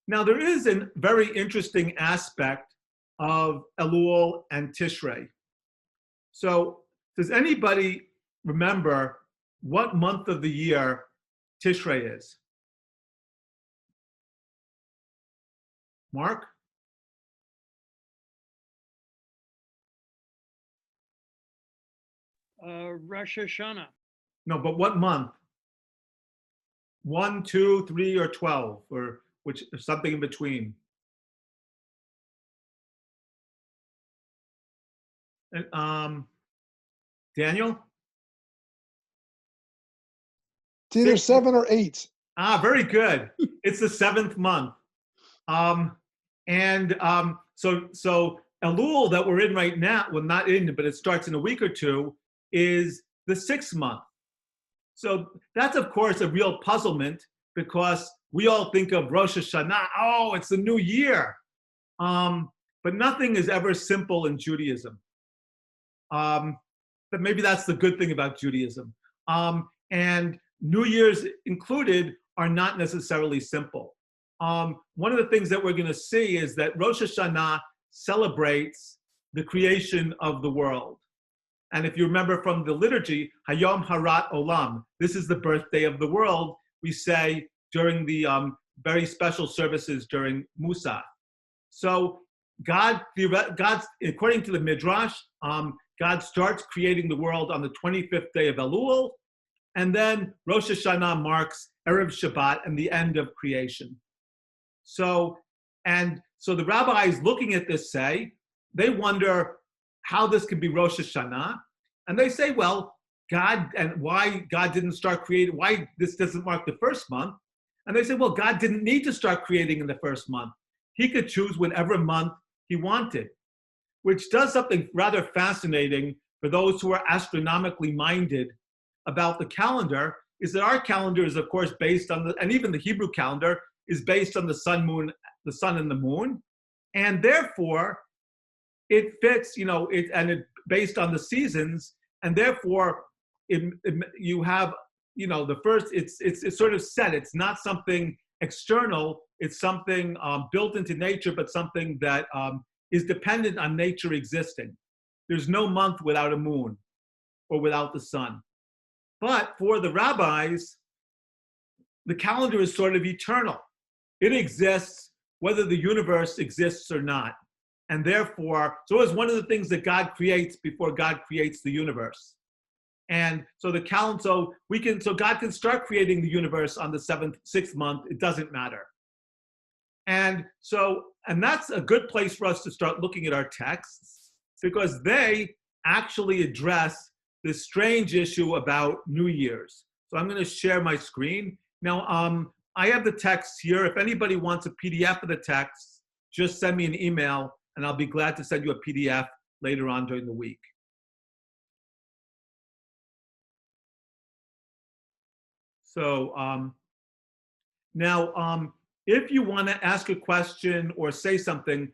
Now, there is a very interesting aspect of Elul and Tishrei. So, does anybody remember what month of the year Tishrei is? Mark? Rosh Hashanah. No, but what month? 1, 2, 3, or 12, or which something in between. And, Daniel? It's either 7 or 8. Ah, very good. It's the 7th month. So Elul that we're in right now, well, not in, but it starts in a week or two, is the 6th month. So that's, of course, a real puzzlement because we all think of Rosh Hashanah, oh, it's the new year. But nothing is ever simple in Judaism. But maybe that's the good thing about Judaism. And New Year's included are not necessarily simple. One of the things that we're going to see is that Rosh Hashanah celebrates the creation of the world. And if you remember from the liturgy, Hayom Harat Olam, this is the birthday of the world, we say during the very special services during Musa. So God's, according to the Midrash, God starts creating the world on the 25th day of Elul, and then Rosh Hashanah marks Erev Shabbat and the end of creation. So the rabbis looking at this say, they wonder how this could be Rosh Hashanah. And they say, well, God, and why God didn't start creating, why this doesn't mark the first month. And they say, well, God didn't need to start creating in the first month. He could choose whatever month he wanted, which does something rather fascinating for those who are astronomically minded about the calendar, is that our calendar is, of course, based on and even the Hebrew calendar is based on the sun and the moon. And therefore, it fits, it's based on the seasons, and therefore, you have, the first, it's sort of set. It's not something external. It's something built into nature, but something that is dependent on nature existing. There's no month without a moon or without the sun. But for the rabbis, the calendar is sort of eternal. It exists whether the universe exists or not. And therefore, so it's one of the things that God creates before God creates the universe. And so the calendar, so God can start creating the universe on the 6th month. It doesn't matter. And that's a good place for us to start looking at our texts, because they actually address this strange issue about New Year's. So I'm going to share my screen. Now, I have the text here. If anybody wants a PDF of the text, just send me an email, and I'll be glad to send you a PDF later on during the week. So now, if you want to ask a question or say something,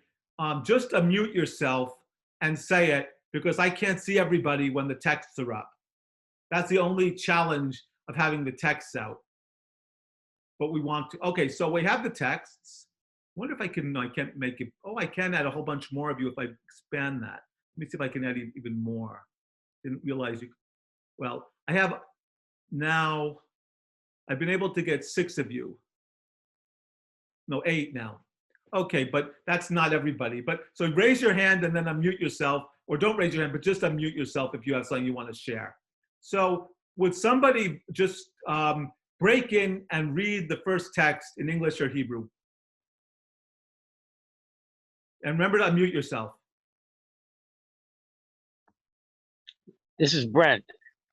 just unmute yourself and say it, because I can't see everybody when the texts are up. That's the only challenge of having the texts out. But we want to, okay, so we have the texts. I wonder if I can't make it, I can add a whole bunch more of you if I expand that. Let me see if I can add even more. Didn't realize well, I have now, I've been able to get 6 of you. No, 8 now. Okay, but that's not everybody. But so raise your hand and then unmute yourself, or don't raise your hand, but just unmute yourself if you have something you want to share. So would somebody just break in and read the first text in English or Hebrew? And remember to unmute yourself. This is Brent.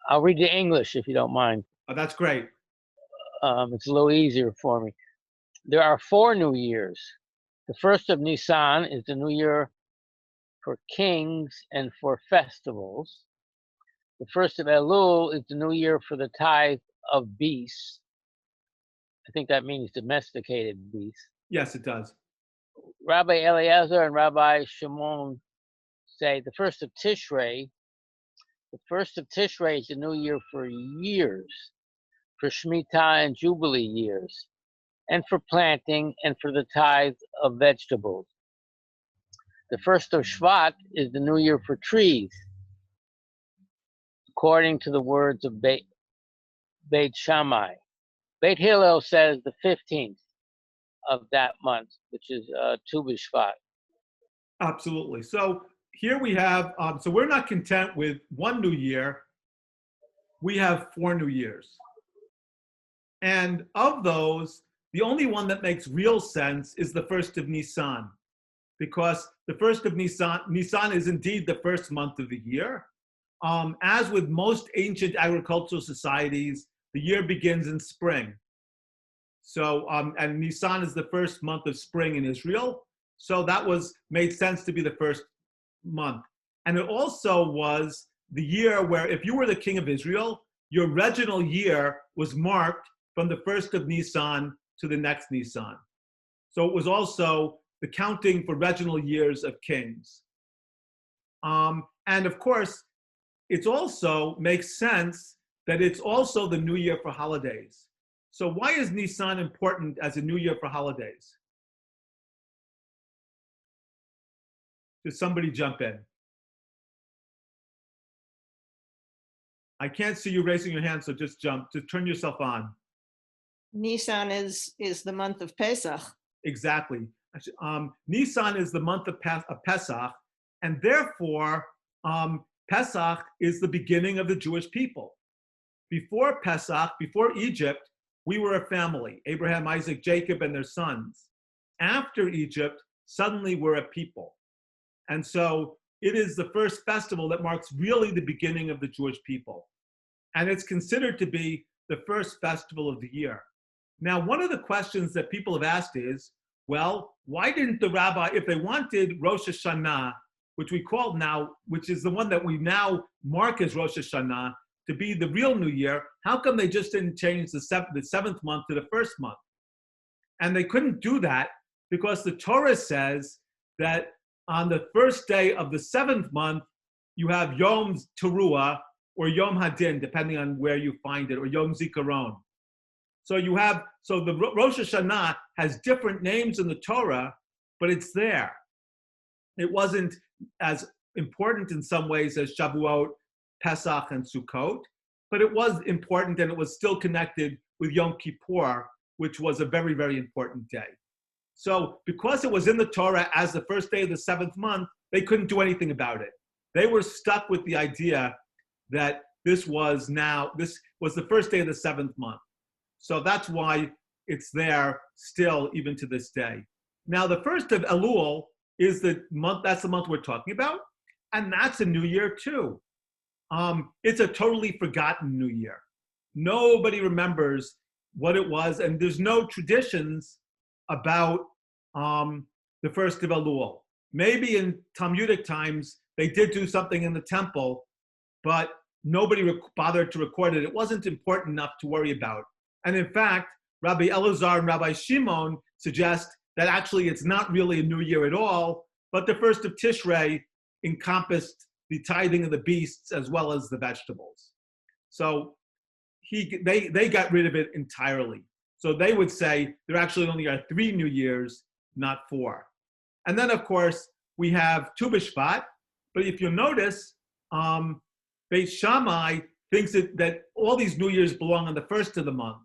I'll read the English if you don't mind. Oh, that's great. It's a little easier for me. There are 4 New Years. The first of Nisan is the New Year for kings and for festivals. The first of Elul is the New Year for the tithe of beasts. I think that means domesticated beasts. Yes, it does. Rabbi Eliezer and Rabbi Shimon say the first of Tishrei is the New Year for years, for Shemitah and Jubilee years. and for planting, and for the tithe of vegetables. The first of Shvat is the new year for trees, according to the words of Beit Shammai. Beit Hillel says the 15th of that month, which is Tu B'Shvat. Absolutely. So here we have, so we're not content with one new year. We have 4 new years. And of those, the only one that makes real sense is the first of Nisan, because the first of Nisan is indeed the first month of the year. As with most ancient agricultural societies, the year begins in spring. So, and Nisan is the first month of spring in Israel. So that made sense to be the first month. And it also was the year where if you were the king of Israel, your regnal year was marked from the first of Nisan to the next Nisan. So it was also the counting for regnal years of kings. And of course, it also makes sense that it's also the new year for holidays. So why is Nisan important as a new year for holidays? Does somebody jump in? I can't see you raising your hand, so just jump, just turn yourself on. Nisan is the month of Pesach. Exactly. Nisan is the month of Pesach, and therefore Pesach is the beginning of the Jewish people. Before Pesach, before Egypt, we were a family, Abraham, Isaac, Jacob, and their sons. After Egypt, suddenly we're a people. And so it is the first festival that marks really the beginning of the Jewish people. And it's considered to be the first festival of the year. Now, one of the questions that people have asked is, well, why didn't the rabbi, if they wanted Rosh Hashanah, which we call now, which is the one that we now mark as Rosh Hashanah, to be the real new year, how come they just didn't change the seventh month to the first month? And they couldn't do that because the Torah says that on the first day of the 7th month, you have Yom Teruah or Yom Hadin, depending on where you find it, or Yom Zikaron. So the Rosh Hashanah has different names in the Torah, but it's there. It wasn't as important in some ways as Shavuot, Pesach, and Sukkot, but it was important, and it was still connected with Yom Kippur, which was a very, very important day. So because it was in the Torah as the first day of the 7th month, they couldn't do anything about it. They were stuck with the idea that this was the first day of the 7th month. So that's why it's there still even to this day. Now, the first of Elul is the month, that's the month we're talking about, and that's a new year too. It's a totally forgotten new year. Nobody remembers what it was, and there's no traditions about the first of Elul. Maybe in Talmudic times, they did do something in the temple, but nobody bothered to record it. It wasn't important enough to worry about. And in fact, Rabbi Elazar and Rabbi Shimon suggest that actually it's not really a new year at all, but the first of Tishrei encompassed the tithing of the beasts as well as the vegetables. So they got rid of it entirely. So they would say there actually only are 3 new years, not 4. And then, of course, we have Tu B'Shvat. But if you notice, Beit Shammai thinks that all these new years belong on the first of the month.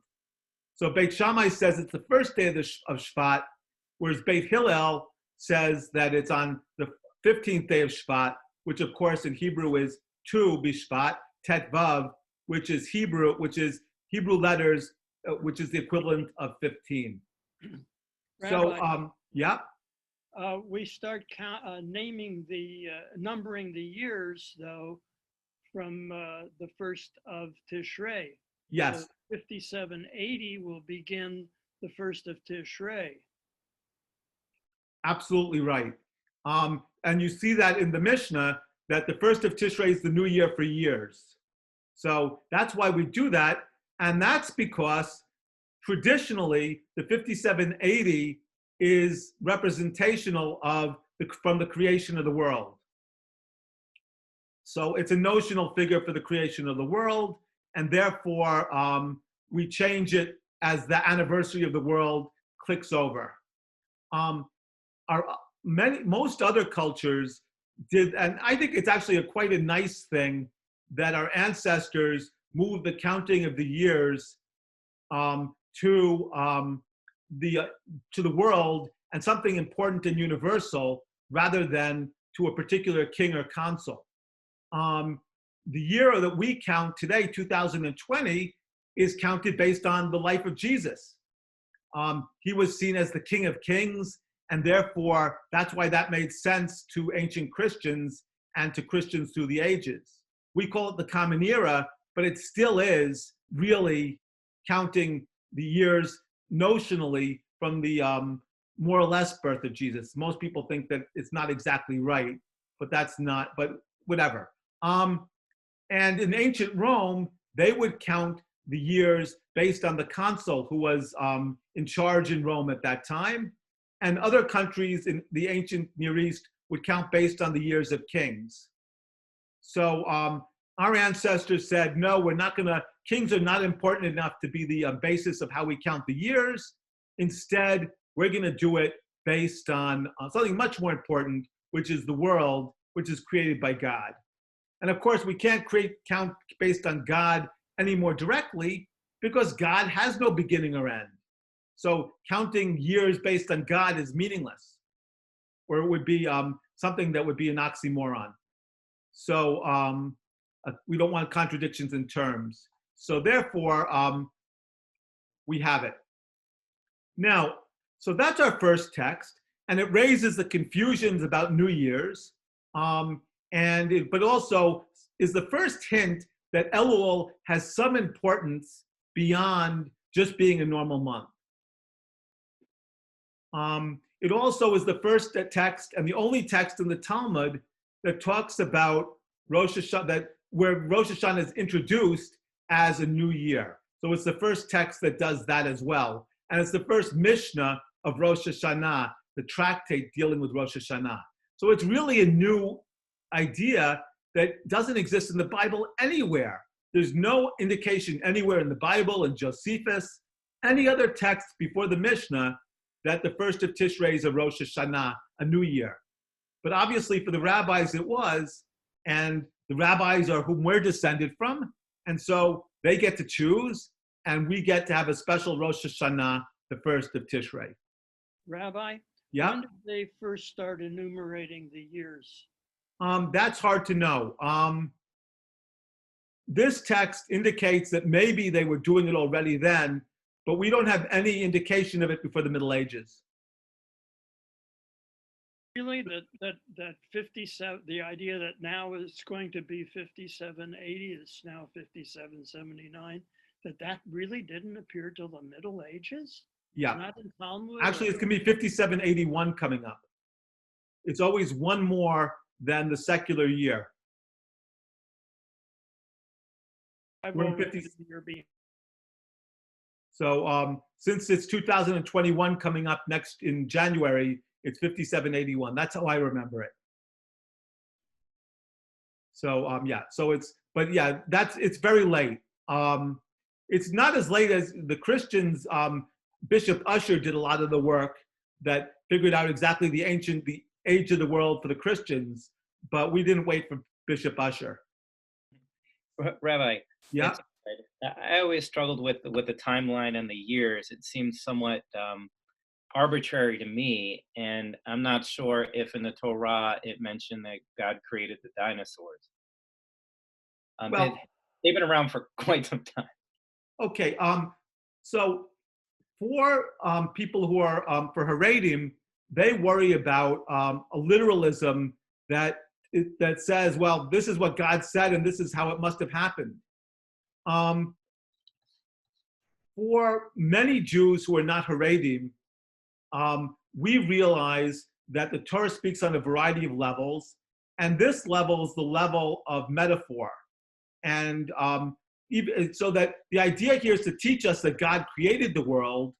So Beit Shammai says it's the first day of Shvat, whereas Beit Hillel says that it's on the 15th day of Shvat, which of course in Hebrew is Tu B'Shvat, Tet Vav, which is Hebrew letters, which is the equivalent of 15. Rabbi, So, yeah. We start numbering the years, though, from the first of Tishrei. Yes. So 5780 will begin the first of Tishrei. Absolutely right. And you see that in the Mishnah, that the first of Tishrei is the new year for years. So that's why we do that. And that's because traditionally, the 5780 is representational from the creation of the world. So it's a notional figure for the creation of the world, and therefore we change it as the anniversary of the world clicks over. Most other cultures did, and I think it's actually quite a nice thing that our ancestors moved the counting of the years to the world and something important and universal rather than to a particular king or consul. The year that we count today, 2020, is counted based on the life of Jesus. He was seen as the King of Kings, and therefore that's why that made sense to ancient Christians and to Christians through the ages. We call it the Common Era, but it still is really counting the years notionally from the more or less birth of Jesus. Most people think that it's not exactly right, but that's not, but whatever. And in ancient Rome, they would count the years based on the consul who was in charge in Rome at that time. And other countries in the ancient Near East would count based on the years of kings. So our ancestors said, no, we're not gonna, kings are not important enough to be the basis of how we count the years. Instead, we're gonna do it based on something much more important, which is the world, which is created by God. And of course, we can't count based on God any more directly because God has no beginning or end. So counting years based on God is meaningless, or it would be something that would be an oxymoron. So we don't want contradictions in terms. So therefore, we have it. Now, so that's our first text, and it raises the confusions about New Year's, but also is the first hint that Elul has some importance beyond just being a normal month. It also is the first text and the only text in the Talmud that talks about Rosh Hashanah, where Rosh Hashanah is introduced as a new year. So it's the first text that does that as well. And it's the first Mishnah of Rosh Hashanah, the tractate dealing with Rosh Hashanah. So it's really a new idea that doesn't exist in the Bible anywhere. There's no indication anywhere in the Bible, in Josephus, any other text before the Mishnah, that the first of Tishrei is a Rosh Hashanah, a new year. But obviously for the rabbis it was, and the rabbis are whom we're descended from, and so they get to choose, and we get to have a special Rosh Hashanah, the first of Tishrei. Rabbi, Yeah? when did they first start enumerating the years? That's hard to know. This text indicates that maybe they were doing it already then, but we don't have any indication of it before the Middle Ages. Really, that 57, the idea that now it's going to be 5780, it's now 5779, that really didn't appear till the Middle Ages? Yeah. Not in Talmud? Actually, it's going to be 5781 coming up. It's always one more than the secular year. We're in 50. So since it's 2021 coming up next in January, it's 5781. That's how I remember it. So yeah, so it's very late. It's not as late as the Christians. Bishop Ussher did a lot of the work that figured out exactly the age of the world for the Christians, but we didn't wait for Bishop Ussher. Rabbi, Yeah. I always struggled with the timeline and the years. It seems somewhat arbitrary to me, and I'm not sure if in the Torah it mentioned that God created the dinosaurs. Well, they've been around for quite some time. Okay. So for people who are for Haredim, they worry about a literalism that says, well, this is what God said and this is how it must have happened. For many Jews who are not Haredim, we realize that the Torah speaks on a variety of levels, and this level is the level of metaphor. And so that the idea here is to teach us that God created the world,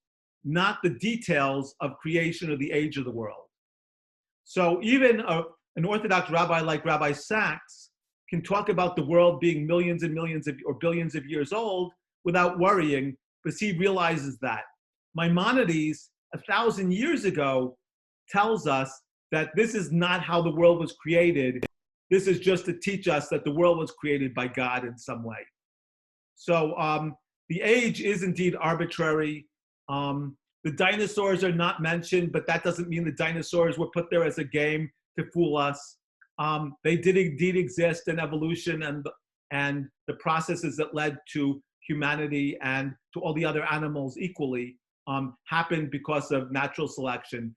not the details of creation or the age of the world. So even an Orthodox rabbi like Rabbi Sachs can talk about the world being millions and millions or billions of years old without worrying, because he realizes that. Maimonides, 1,000 years ago tells us that this is not how the world was created. This is just to teach us that the world was created by God in some way. So the age is indeed arbitrary. The dinosaurs are not mentioned, but that doesn't mean the dinosaurs were put there as a game to fool us. They did indeed exist in evolution, and the processes that led to humanity and to all the other animals equally happened because of natural selection.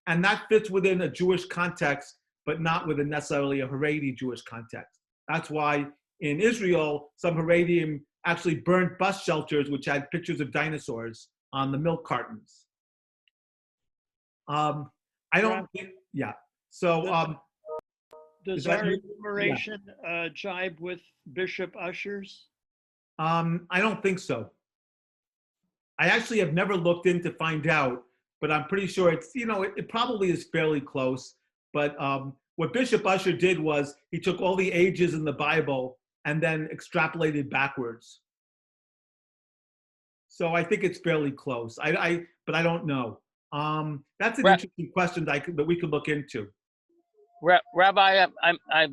And that fits within a Jewish context, but not within necessarily a Haredi Jewish context. That's why in Israel, some Haredim actually burned bus shelters which had pictures of dinosaurs on the milk cartons. I don't think, yeah. So Does is that our you? enumeration jibe with Bishop Usher's? I don't think so. I actually have never looked in to find out, but I'm pretty sure it's, it probably is fairly close. But what Bishop Usher did was he took all the ages in the Bible and then extrapolated backwards. So I think it's fairly close. But I don't know. That's an interesting question that we could look into. Rabbi, I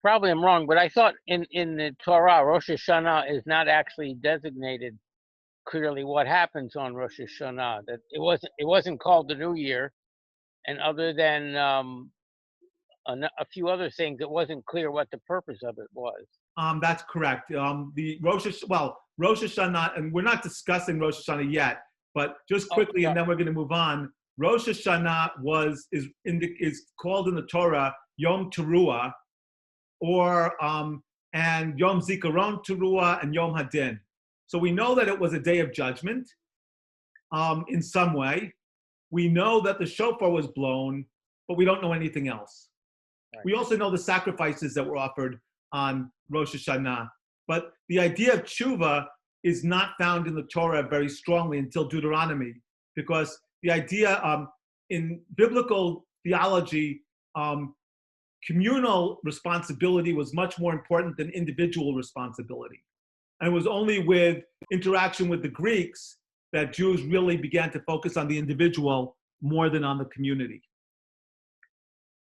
probably am wrong, but I thought in the Torah, Rosh Hashanah is not actually designated clearly what happens on Rosh Hashanah. That it wasn't called the New Year, and other than a few other things, it wasn't clear what the purpose of it was. That's correct. The Rosh Hashanah, and we're not discussing Rosh Hashanah yet, but just quickly, and then we're going to move on. Rosh Hashanah is called in the Torah Yom Teruah, and Yom Zikaron Teruah and Yom Hadin. So we know that it was a day of judgment in some way. We know that the shofar was blown, but we don't know anything else. Right. We also know the sacrifices that were offered on Rosh Hashanah. But the idea of tshuva is not found in the Torah very strongly until Deuteronomy, because the idea in biblical theology, communal responsibility was much more important than individual responsibility. And it was only with interaction with the Greeks that Jews really began to focus on the individual more than on the community.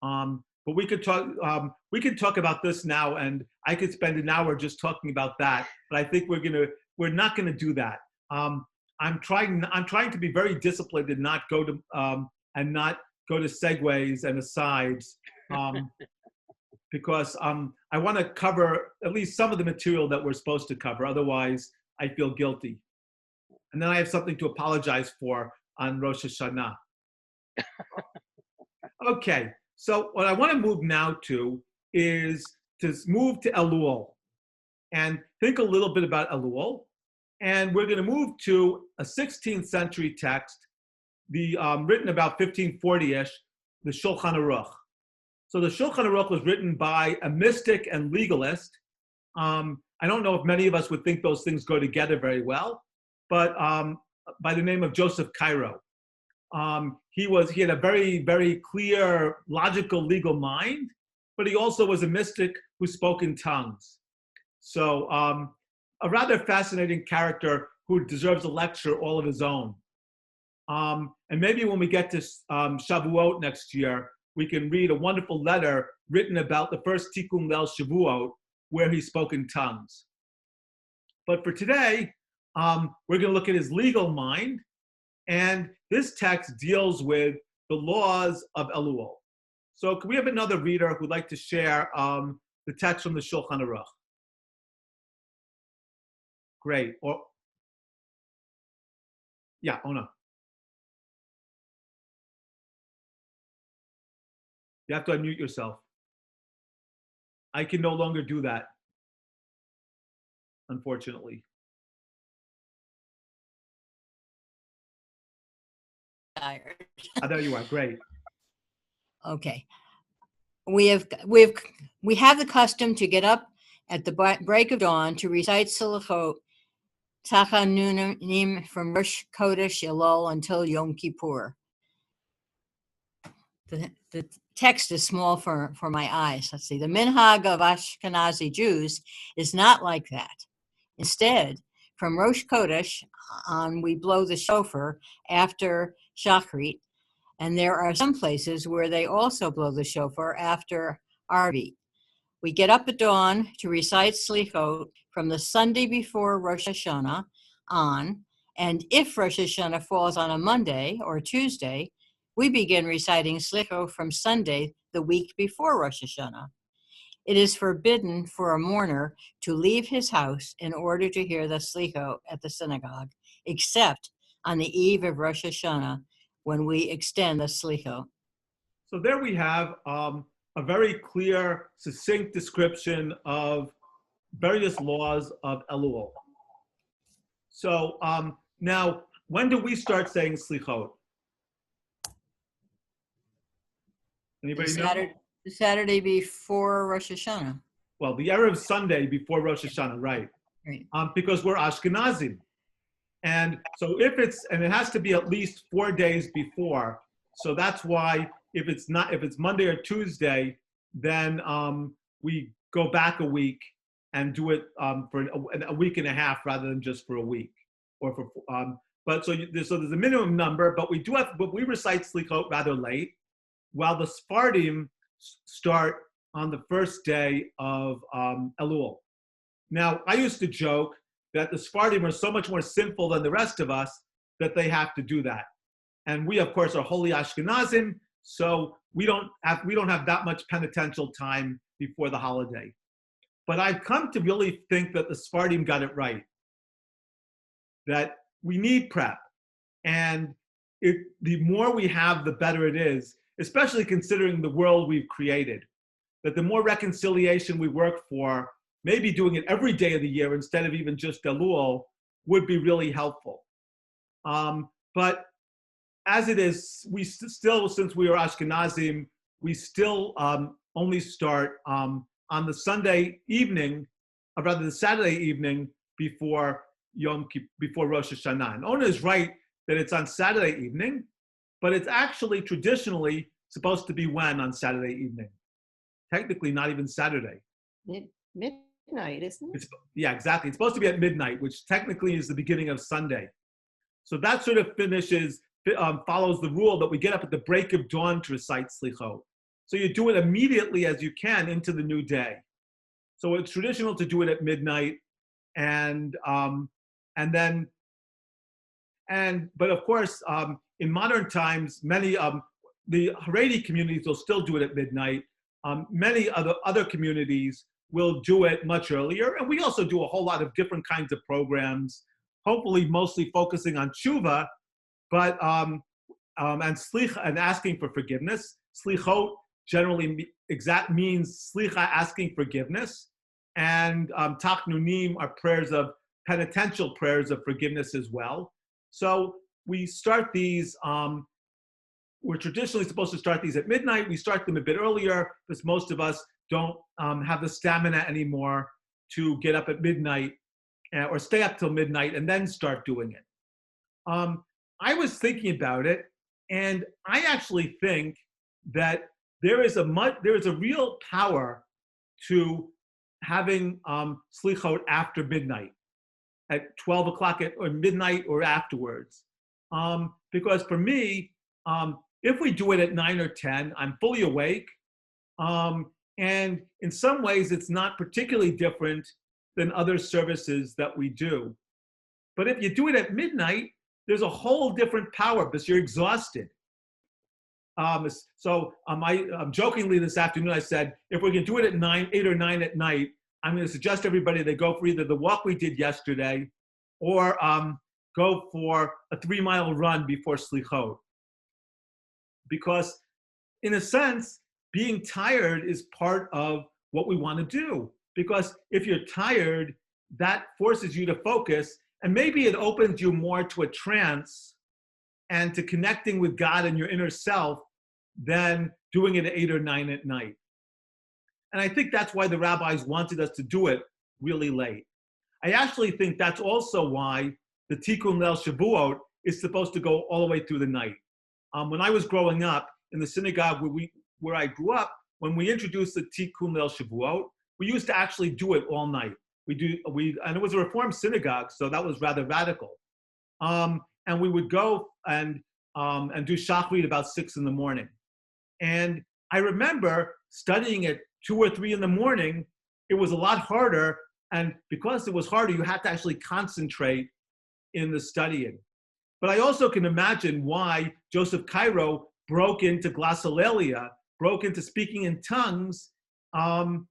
But we could talk about this now, and I could spend an hour just talking about that. But I think we're not gonna do that. I'm trying to be very disciplined and not go to segues and asides, because I want to cover at least some of the material that we're supposed to cover. Otherwise, I feel guilty, and then I have something to apologize for on Rosh Hashanah. Okay, so what I want to move now to is to move to Elul and think a little bit about Elul. And we're going to move to a 16th century text, written about 1540-ish, the Shulchan Aruch. So the Shulchan Aruch was written by a mystic and legalist. I don't know if many of us would think those things go together very well, but by the name of Joseph Cairo. He had a very, very clear, logical, legal mind, but he also was a mystic who spoke in tongues. So a rather fascinating character who deserves a lecture all of his own. And maybe when we get to Shavuot next year, we can read a wonderful letter written about the first Tikkun Leil Shavuot, where he spoke in tongues. But for today, we're going to look at his legal mind, and this text deals with the laws of Elul. So can we have another reader who'd like to share the text from the Shulchan Aruch? Great. Yeah, Ona. You have to unmute yourself. I can no longer do that, unfortunately. Tired. Oh, there you are. Great. Okay. We have the custom to get up at the break of dawn to recite Silachot Tachanunim from Rosh Chodesh Elul until Yom Kippur. The text is small for my eyes. Let's see. The minhag of Ashkenazi Jews is not like that. Instead, from Rosh Chodesh on, we blow the shofar after Shachrit, and there are some places where they also blow the shofar after Arvit. We get up at dawn to recite Slichot from the Sunday before Rosh Hashanah on, and if Rosh Hashanah falls on a Monday or Tuesday, we begin reciting Slichot from Sunday the week before Rosh Hashanah. It is forbidden for a mourner to leave his house in order to hear the Slichot at the synagogue, except on the eve of Rosh Hashanah when we extend the Slichot. So there we have a very clear, succinct description of various laws of Elul. So now, when do we start saying Slichot? Anybody know? The Saturday before Rosh Hashanah. Well, the Erev Sunday before Rosh Hashanah, right? Right. Because we're Ashkenazim. And so if it's, and it has to be at least 4 days before. So that's why if it's Monday or Tuesday, then we go back a week and do it for a week and a half rather than just for a week. Or for but so there's a minimum number, but we recite Slichot rather late, while the Sephardim start on the first day of Elul. Now, I used to joke that the Sephardim are so much more sinful than the rest of us that they have to do that. And we, of course, are holy Ashkenazim, so we don't have that much penitential time before the holiday. But I've come to really think that the Sephardim got it right, that we need prep. And the more we have, the better it is, especially considering the world we've created. That the more reconciliation we work for, maybe doing it every day of the year instead of even just Elul would be really helpful. But as it is, we still, since we are Ashkenazim, we still only start on the Sunday evening, or rather the Saturday evening before before Rosh Hashanah. And Ona is right that it's on Saturday evening, but it's actually traditionally supposed to be when on Saturday evening? Technically, not even Saturday. Midnight, isn't it? Yeah, exactly. It's supposed to be at midnight, which technically is the beginning of Sunday. So that sort of follows the rule that we get up at the break of dawn to recite Slichot. So you do it immediately as you can into the new day. So it's traditional to do it at midnight, but of course, in modern times, many the Haredi communities will still do it at midnight. Many other communities will do it much earlier, and we also do a whole lot of different kinds of programs, hopefully mostly focusing on tshuva, but and slicha and asking for forgiveness. Slichot generally means slicha, asking forgiveness, and tachnunim are prayers of penitential prayers of forgiveness as well. So we start these. We're traditionally supposed to start these at midnight. We start them a bit earlier because most of us don't have the stamina anymore to get up at midnight or stay up till midnight and then start doing it. I was thinking about it, and I actually think that there is a real power to having slichot after midnight, at 12 o'clock or midnight or afterwards. Because for me, if we do it at 9 or 10, I'm fully awake. And in some ways, it's not particularly different than other services that we do. But if you do it at midnight, there's a whole different power because you're exhausted. So jokingly this afternoon, I said, if we're going to do it at 8 or 9 at night, I'm going to suggest everybody they go for either the walk we did yesterday or go for a 3-mile run before Slichot. Because in a sense, being tired is part of what we want to do. Because if you're tired, that forces you to focus, and maybe it opens you more to a trance and to connecting with God and your inner self than doing it at 8 or 9 at night. And I think that's why the rabbis wanted us to do it really late. I actually think that's also why the Tikkun Leil Shavuot is supposed to go all the way through the night. When I was growing up in the synagogue where I grew up, when we introduced the Tikkun Leil Shavuot, we used to actually do it all night. and it was a Reformed synagogue, so that was rather radical. And we would go and do Shachrit about 6 in the morning. And I remember studying at 2 or 3 in the morning. It was a lot harder, and because it was harder, you had to actually concentrate in the studying. But I also can imagine why Joseph Cairo broke into glossolalia, broke into speaking in tongues in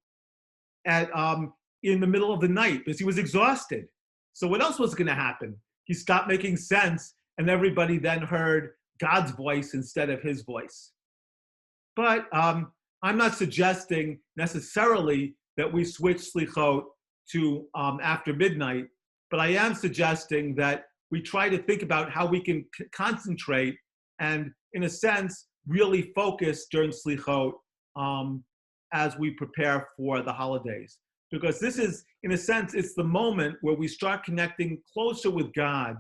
the middle of the night, because he was exhausted. So what else was going to happen? He stopped making sense, and everybody then heard God's voice instead of his voice. But I'm not suggesting necessarily that we switch slichot to after midnight, but I am suggesting that we try to think about how we can concentrate and, in a sense, really focus during slichot as we prepare for the holidays. Because this is, in a sense, it's the moment where we start connecting closer with God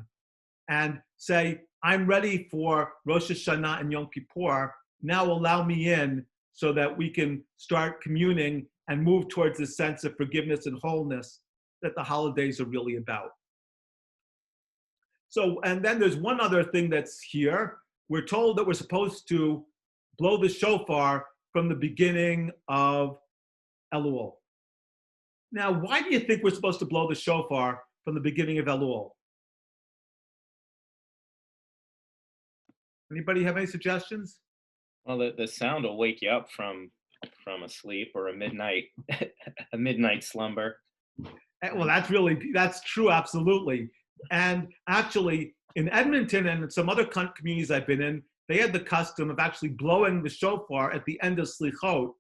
and say, I'm ready for Rosh Hashanah and Yom Kippur. Now allow me in so that we can start communing and move towards this sense of forgiveness and wholeness that the holidays are really about. So, and then there's one other thing that's here. We're told that we're supposed to blow the shofar from the beginning of Elul. Now, why do you think we're supposed to blow the shofar from the beginning of Elul? Anybody have any suggestions? Well, the sound will wake you up from a sleep or a midnight slumber. Well, that's true, absolutely. And actually, in Edmonton and some other communities I've been in, they had the custom of actually blowing the shofar at the end of slichot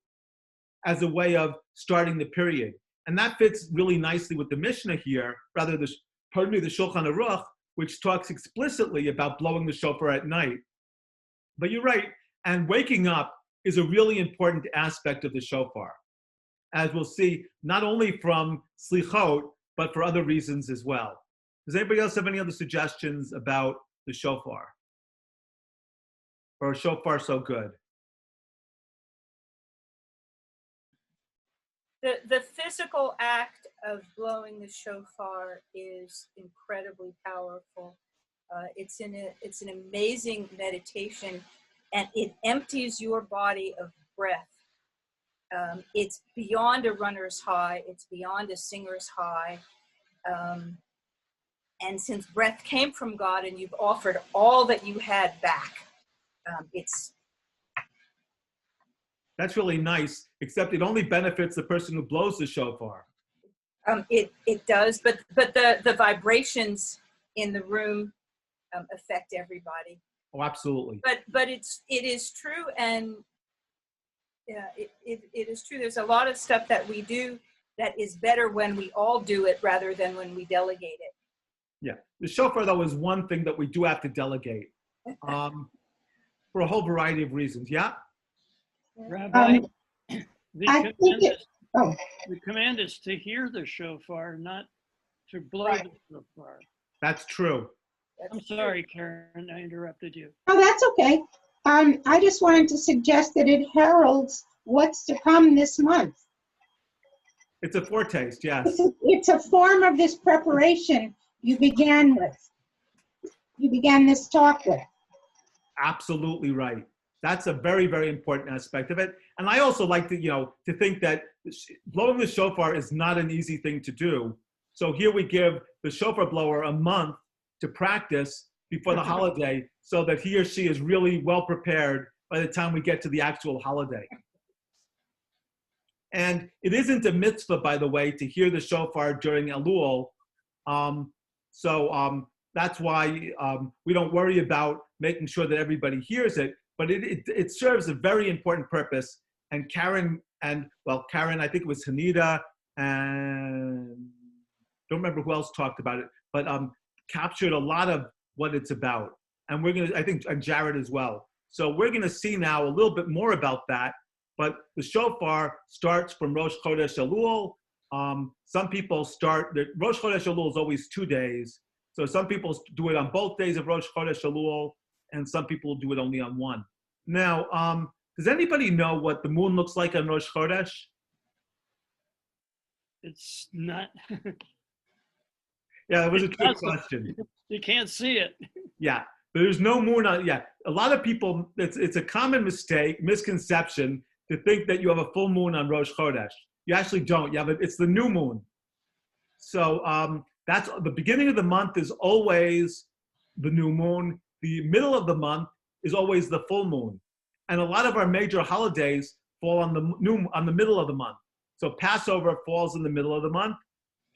as a way of starting the period. And that fits really nicely with the Mishnah here, the Shulchan Aruch, which talks explicitly about blowing the shofar at night. But you're right, and waking up is a really important aspect of the shofar, as we'll see, not only from slichot, but for other reasons as well. Does anybody else have any other suggestions about the shofar? Or shofar so good? The physical act of blowing the shofar is incredibly powerful. It's an amazing meditation, and it empties your body of breath. It's beyond a runner's high. It's beyond a singer's high. And since breath came from God and you've offered all that you had back, That's really nice, except it only benefits the person who blows the shofar. It does, but the vibrations in the room affect everybody. Oh, absolutely. But it is true, and yeah, it is true. There's a lot of stuff that we do that is better when we all do it rather than when we delegate it. Yeah, the shofar though is one thing that we do have to delegate for a whole variety of reasons. Yeah. Rabbi, the Oh, command is to hear the shofar, not to blow the shofar. That's true. I'm sorry, Karen, I interrupted you. oh, that's okay. I just wanted to suggest that it heralds what's to come this month. It's a foretaste, yes. It's a form of this preparation you began with. You began this talk with. Absolutely right. That's a very, very important aspect of it. And I also like to, to think that blowing the shofar is not an easy thing to do. So here we give the shofar blower a month to practice before the holiday so that he or she is really well prepared by the time we get to the actual holiday. And it isn't a mitzvah, by the way, to hear the shofar during Elul. So that's why we don't worry about making sure that everybody hears it, but it serves a very important purpose. And Karen, I think it was Hanida, and don't remember who else talked about it, but captured a lot of what it's about. And and Jared as well. So we're gonna see now a little bit more about that, but the shofar starts from Rosh Chodesh Elul. Some people Rosh Chodesh Elul is always 2 days. So some people do it on both days of Rosh Chodesh Elul, and some people do it only on one. Now, does anybody know what the moon looks like on Rosh Chodesh? It's not, Yeah, it was a trick That's a- question. you can't see it. Yeah, there's no moon on. Yeah, a lot of people. It's a common misconception to think that you have a full moon on Rosh Chodesh. You actually don't. You have it's the new moon. So that's the beginning of the month is always the new moon. The middle of the month is always the full moon, and a lot of our major holidays fall on the middle of the month. So Passover falls in the middle of the month.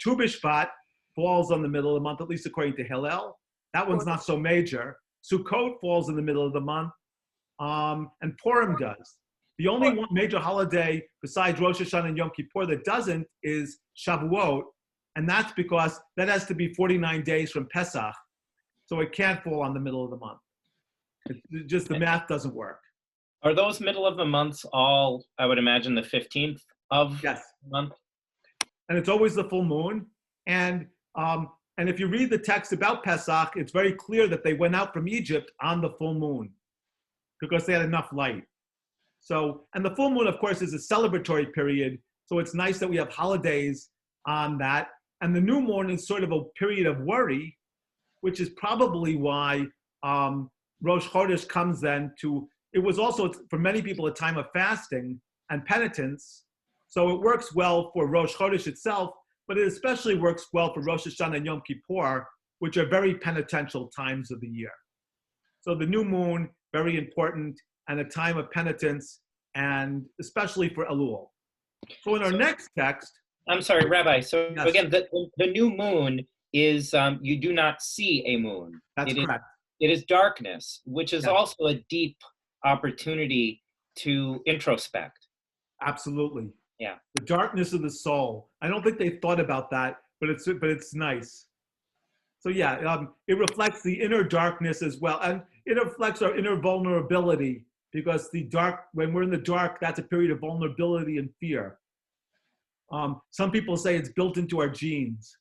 Tu B'Shvat falls on the middle of the month, at least according to Hillel. That one's not so major. Sukkot falls in the middle of the month, and Purim does. The only one major holiday besides Rosh Hashanah and Yom Kippur that doesn't is Shavuot, and that's because that has to be 49 days from Pesach, so it can't fall on the middle of the month. It's just the math doesn't work. Are those middle of the months all, I would imagine, the 15th of Yes. the month? And it's always the full moon. And if you read the text about Pesach, it's very clear that they went out from Egypt on the full moon because they had enough light. So, and the full moon, of course, is a celebratory period. So it's nice that we have holidays on that. And the new moon is sort of a period of worry, which is probably why Rosh Chodesh comes then to, it was also for many people a time of fasting and penitence. So it works well for Rosh Chodesh itself, but it especially works well for Rosh Hashanah and Yom Kippur, which are very penitential times of the year. So the new moon, very important, and a time of penitence, and especially for Elul. So in our next text. I'm sorry, Rabbi. So Yes. again, the new moon is, you do not see a moon. That's correct. It is darkness, which is Yes. also a deep opportunity to introspect. Absolutely. Yeah. The darkness of the soul. I don't think they thought about that, but it's nice. So yeah, it reflects the inner darkness as well, and it reflects our inner vulnerability because when we're in the dark, that's a period of vulnerability and fear. Some people say it's built into our genes.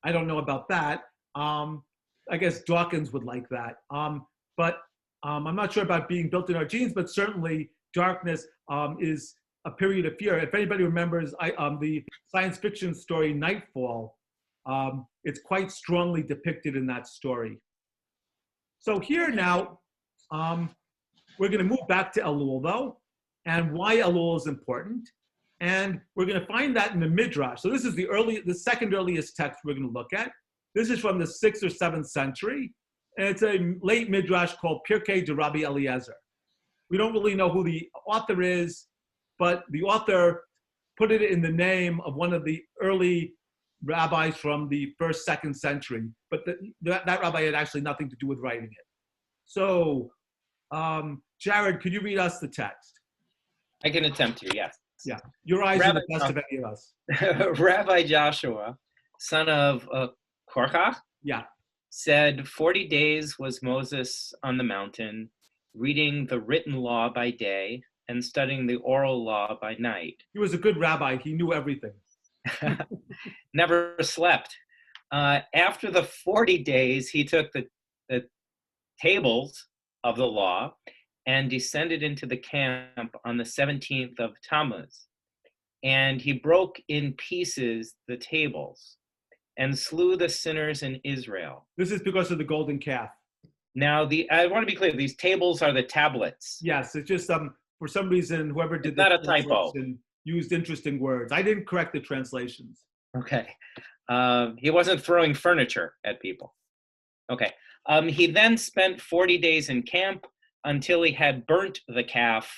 I don't know about that. I guess Dawkins would like that. But I'm not sure about being built in our genes, but certainly darkness is a period of fear. If anybody remembers the science fiction story Nightfall, it's quite strongly depicted in that story. So here now, we're going to move back to Elul though, and why Elul is important. And we're going to find that in the Midrash. So this is the second earliest text we're going to look at. This is from the 6th or 7th century, and it's a late Midrash called Pirkei de Rabbi Eliezer. We don't really know who the author is, but the author put it in the name of one of the early rabbis from the 1st, 2nd century, but that rabbi had actually nothing to do with writing it. So, Jared, could you read us the text? I can attempt to, yes. Yeah, your eyes are the best of any of us. Rabbi Joshua, son of Korach, Yeah. said 40 days was Moses on the mountain, reading the written law by day and studying the oral law by night. He was a good rabbi. He knew everything. Never slept. After the 40 days, he took the tables of the law and descended into the camp on the 17th of Tammuz. And he broke in pieces the tables and slew the sinners in Israel. This is because of the golden calf. Now, I want to be clear, these tables are the tablets. Yes, it's just for some reason, whoever did It's not a typo. Used interesting words. I didn't correct the translations. Okay. He wasn't throwing furniture at people. Okay. He then spent 40 days in camp until he had burnt the calf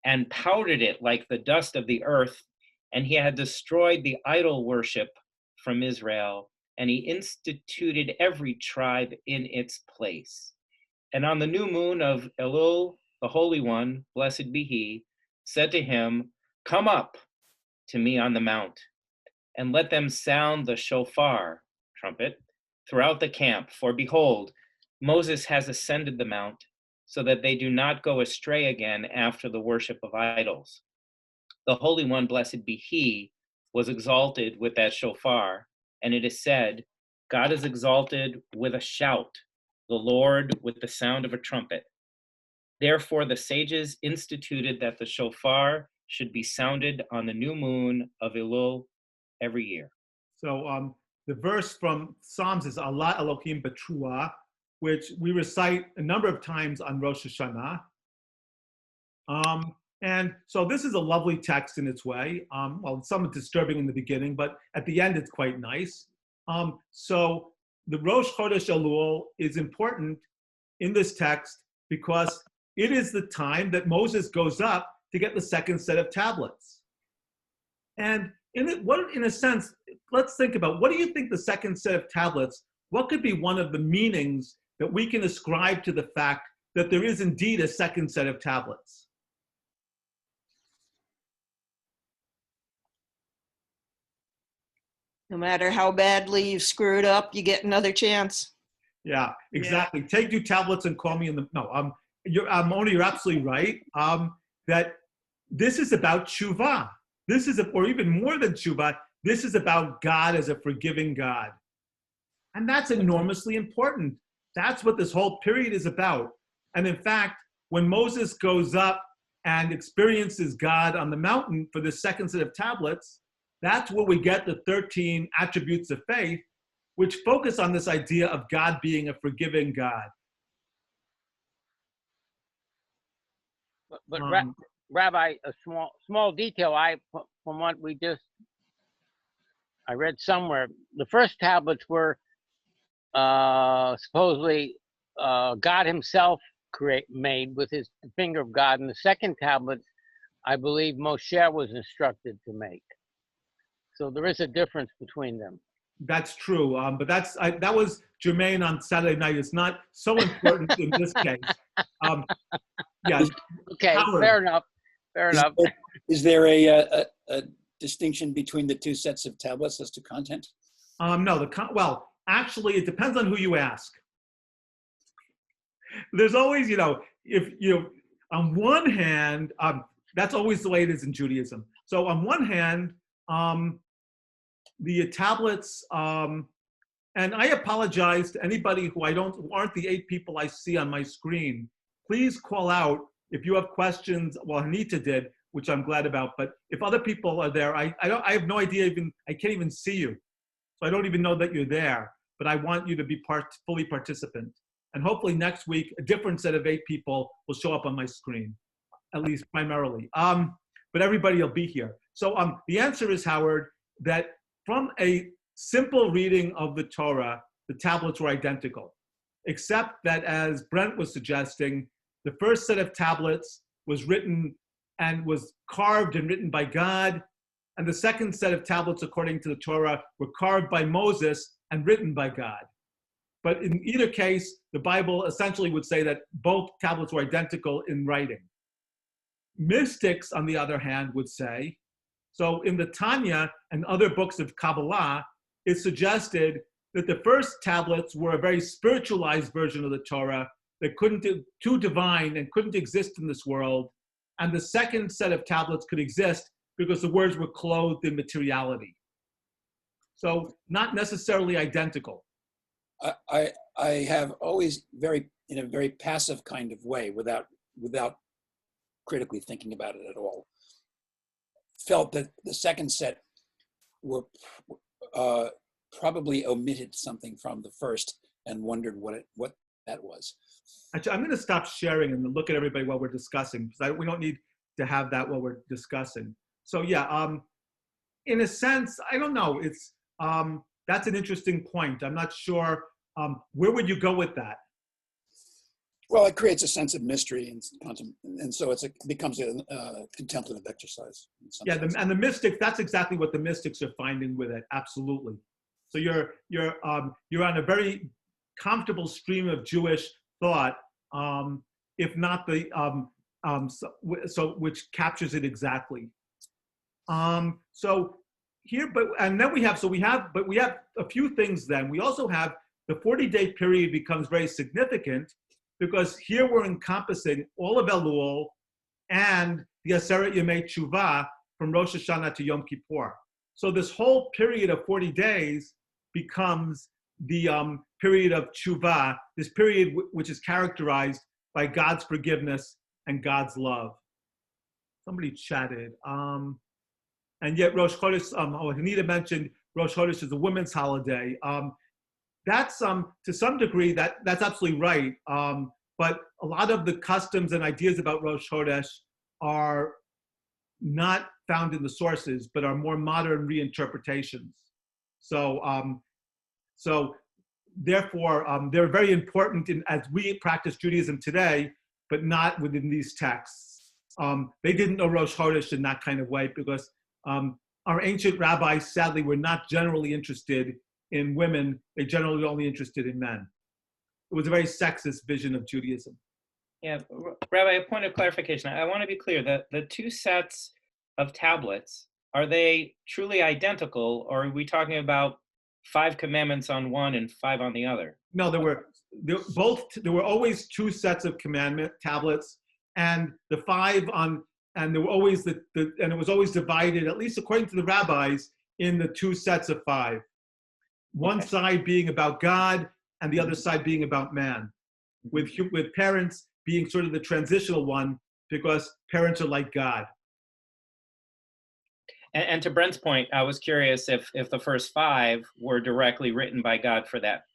and powdered it like the dust of the earth, and he had destroyed the idol worship from Israel, and he instituted every tribe in its place. And on the new moon of Elul, the Holy One, blessed be he, said to him, "Come up to me on the mount, and let them sound the shofar," trumpet, "throughout the camp. For behold, Moses has ascended the mount, so that they do not go astray again after the worship of idols." The Holy One, blessed be he, was exalted with that shofar, and it is said, "God is exalted with a shout, the Lord with the sound of a trumpet." Therefore the sages instituted that the shofar should be sounded on the new moon of Elul every year. So the verse from Psalms is Allah Elohim Betrua, which we recite a number of times on Rosh Hashanah. And so this is a lovely text in its way. Well, somewhat disturbing in the beginning, but at the end it's quite nice. So the Rosh Chodesh Elul is important in this text because it is the time that Moses goes up to get the second set of tablets. And in a sense, let's think about, what do you think the second set of tablets, what could be one of the meanings that we can ascribe to the fact that there is indeed a second set of tablets? No matter how badly you've screwed up, you get another chance. Yeah, exactly. Take 2 tablets and call me in the, no, Mona, you're absolutely right. That this is about tshuva. This is, or even more than tshuva, this is about God as a forgiving God. And that's enormously important. That's what this whole period is about. And in fact, when Moses goes up and experiences God on the mountain for the second set of tablets, that's where we get the 13 attributes of faith, which focus on this idea of God being a forgiving God. But Rabbi, a small detail from what I read somewhere, the first tablets were supposedly God himself made with his finger of God, and the second tablets, I believe Moshe was instructed to make. So there is a difference between them. That's true, but that was germane on Saturday night. It's not so important in this case. Yeah. Okay, Howard. fair enough. Fair enough. Is there a distinction between the 2 sets of tablets as to content? No, well, actually, it depends on who you ask. There's always, on one hand, that's always the way it is in Judaism. So on one hand, the tablets, and I apologize to anybody who aren't the 8 people I see on my screen. Please call out if you have questions. Well, Anita did, which I'm glad about. But if other people are there, I have no idea I can't even see you, so I don't even know that you're there. But I want you to be fully participant. And hopefully next week a different set of 8 people will show up on my screen, at least primarily. But everybody will be here. So the answer is, Howard, that from a simple reading of the Torah, the tablets were identical, except that, as Brent was suggesting, the first set of tablets was written and was carved and written by God, and the second set of tablets, according to the Torah, were carved by Moses and written by God. But in either case, the Bible essentially would say that both tablets were identical in writing. Mystics, on the other hand, would say, so in the Tanya and other books of Kabbalah, it's suggested that the first tablets were a very spiritualized version of the Torah that too divine and couldn't exist in this world. And the second set of tablets could exist because the words were clothed in materiality. So not necessarily identical. I have always in a very passive kind of way, without critically thinking about it at all, felt that the second set were probably omitted something from the first and wondered what that was. Actually, I'm going to stop sharing and look at everybody while we're discussing, because we don't need to have that while we're discussing. So yeah, in a sense, I don't know. It's that's an interesting point. I'm not sure. Where would you go with that? Well, it creates a sense of mystery, and so it becomes a contemplative exercise. Yeah, and the mystics, that's exactly what the mystics are finding with it. Absolutely. So you're on a very comfortable stream of Jewish thought, if not the which captures it exactly. So here, we have a few things. Then we also have the 40-day period becomes very significant, because here we're encompassing all of Elul and the Aseret Yemei Tshuva from Rosh Hashanah to Yom Kippur. So this whole period of 40 days becomes the period of Tshuva, this period which is characterized by God's forgiveness and God's love. Somebody chatted. and yet Rosh Chodesh, Hanita mentioned Rosh Chodesh is a women's holiday. That's to some degree that's absolutely right. But a lot of the customs and ideas about Rosh Chodesh are not found in the sources, but are more modern reinterpretations. So, therefore, they're very important as we practice Judaism today, but not within these texts. They didn't know Rosh Chodesh in that kind of way because our ancient rabbis, sadly, were not generally interested in women. They generally were only interested in men. It was a very sexist vision of Judaism. Yeah, Rabbi, a point of clarification. I want to be clear that the two sets of tablets, are they truly identical, or are we talking about 5 commandments on one and 5 on the other? No, there were always 2 sets of commandment tablets, and the 5 on, and there were always and it was always divided, at least according to the rabbis, in the 2 sets of 5. One side being about God, and the other side being about man, with parents being sort of the transitional one, because parents are like God. And to Brent's point, I was curious if the first 5 were directly written by God for that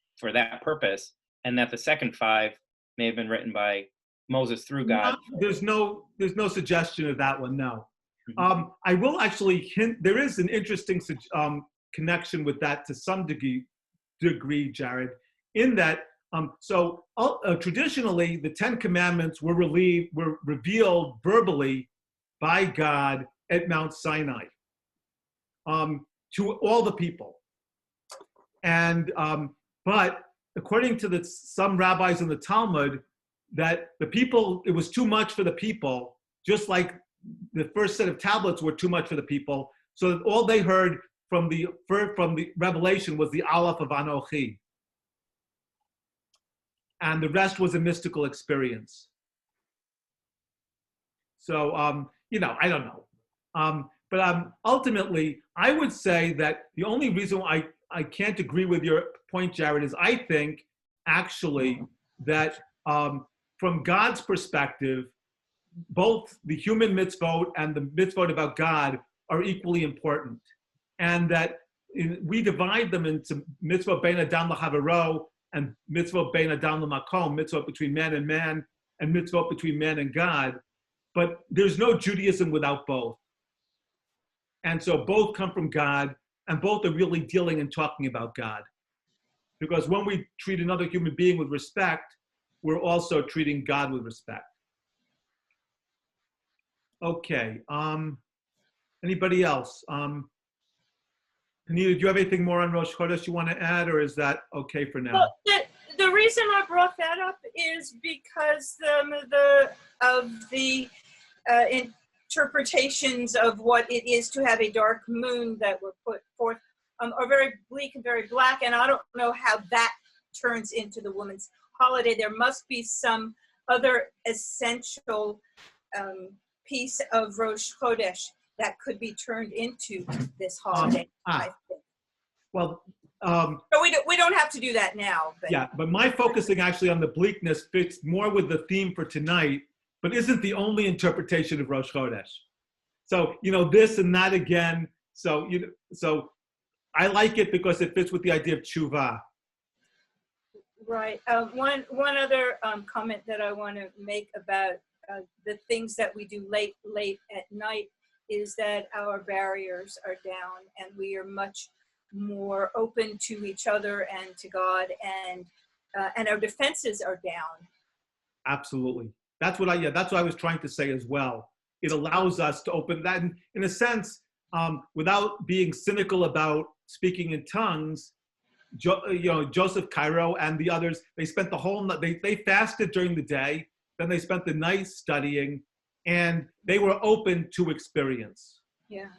purpose, and that the second 5 may have been written by Moses through God. No, there's no suggestion of that one. No. I will actually hint. There is an interesting connection with that to some degree, Jared, in that. Traditionally, the 10 Commandments were revealed verbally by God at Mount Sinai to all the people. And but according to some rabbis in the Talmud, that the people, it was too much for the people, just like the first set of tablets were too much for the people. So that all they heard from the revelation was the Aleph of Anochi. And the rest was a mystical experience. So, I don't know. But ultimately, I would say that the only reason why I can't agree with your point, Jared, is I think actually that from God's perspective, both the human mitzvot and the mitzvot about God are equally important. And that we divide them into mitzvot bein adam l'chavaro and mitzvot bein adam l'makom, mitzvot between man, and mitzvot between man and God. But there's no Judaism without both. And so both come from God, and both are really dealing and talking about God. Because when we treat another human being with respect, we're also treating God with respect. Okay, anybody else? Anita, do you have anything more on Rosh Chodesh you want to add, or is that okay for now? Well, the reason I brought that up is because the interpretations of what it is to have a dark moon that were put forth are very bleak and very black, and I don't know how that turns into the woman's holiday. There must be some other essential piece of Rosh Chodesh that could be turned into this holiday, I think. Well, but we don't have to do that now. But. Yeah, but my focusing actually on the bleakness fits more with the theme for tonight, but isn't the only interpretation of Rosh Chodesh. So, this and that again. So, so I like it because it fits with the idea of tshuva. Right. One other comment that I want to make about the things that we do late at night is that our barriers are down and we are much more open to each other and to God, and our defenses are down. Absolutely. That's what I was trying to say as well. It allows us to open that, and in a sense, without being cynical about speaking in tongues. Joseph Cairo and the others, they spent the whole night, they fasted during the day, then they spent the night studying, and they were open to experience. Yeah.